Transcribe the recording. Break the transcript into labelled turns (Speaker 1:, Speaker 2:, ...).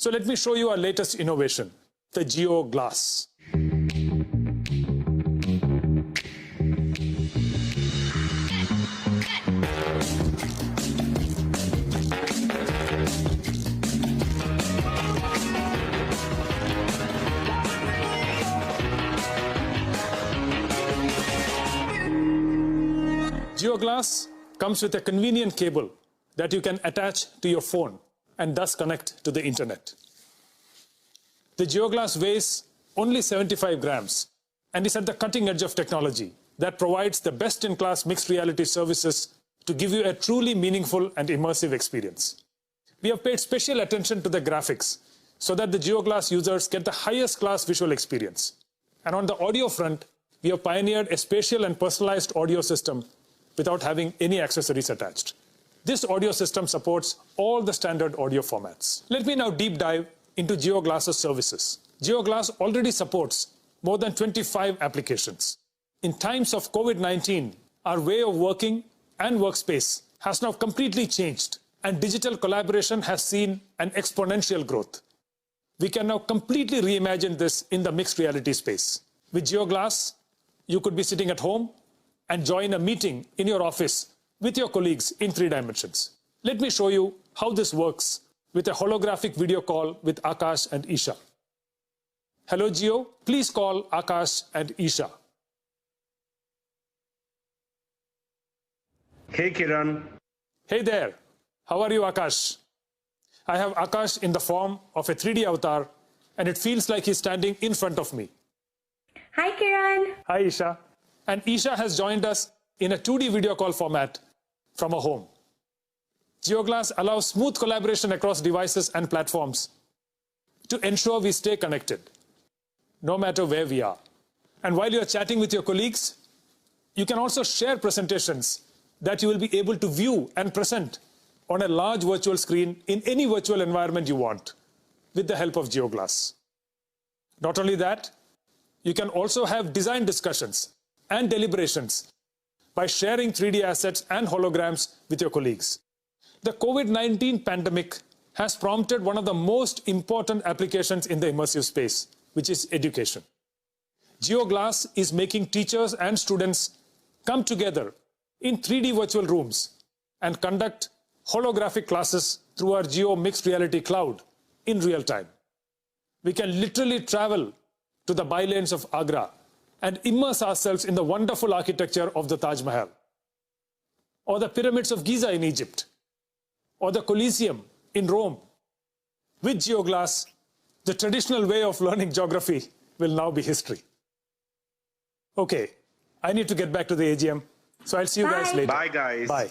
Speaker 1: So let me show you our latest innovation, the Geo Glass. Geo Glass comes with a convenient cable that you can attach to your phone and thus connect to the internet. The Geo Glass weighs only 75 grams and is at the cutting edge of technology that provides the best-in-class mixed reality services to give you a truly meaningful and immersive experience. We have paid special attention to the graphics so that the Geo Glass users get the highest class visual experience. And on the audio front, we have pioneered a spatial and personalized audio system without having any accessories attached. This audio system supports all the standard audio formats. Let me now deep dive into Geo Glass's services. Geo Glass already supports more than 25 applications. In times of COVID-19, our way of working and workspace has now completely changed, and digital collaboration has seen an exponential growth. We can now completely reimagine this in the mixed reality space. With Geo Glass, you could be sitting at home and join a meeting in your office with your colleagues in 3 dimensions. Let me show you how this works with a holographic video call with Akash and Isha. Hello Geo, please call Akash and Isha.
Speaker 2: Hey Kiran.
Speaker 1: Hey there, how are you Akash? I have Akash in the form of a 3D avatar and it feels like he's standing in front of me.
Speaker 3: Hi Kiran.
Speaker 1: Hi Isha. And Isha has joined us in a 2D video call format from her home. Geo Glass allows smooth collaboration across devices and platforms to ensure we stay connected, no matter where we are. And while you're chatting with your colleagues, you can also share presentations that you will be able to view and present on a large virtual screen in any virtual environment you want with the help of Geo Glass. Not only that, you can also have design discussions and deliberations by sharing 3D assets and holograms with your colleagues. The COVID-19 pandemic has prompted one of the most important applications in the immersive space, which is education. Geo Glass is making teachers and students come together in 3D virtual rooms and conduct holographic classes through our Geo Mixed Reality Cloud in real time. We can literally travel to the bylanes of Agra and immerse ourselves in the wonderful architecture of the Taj Mahal, or the pyramids of Giza in Egypt, or the Colosseum in Rome. With Geo Glass, the traditional way of learning geography will now be history. Okay, I need to get back to the AGM, so I'll see you guys later.
Speaker 2: Bye guys.
Speaker 1: Bye.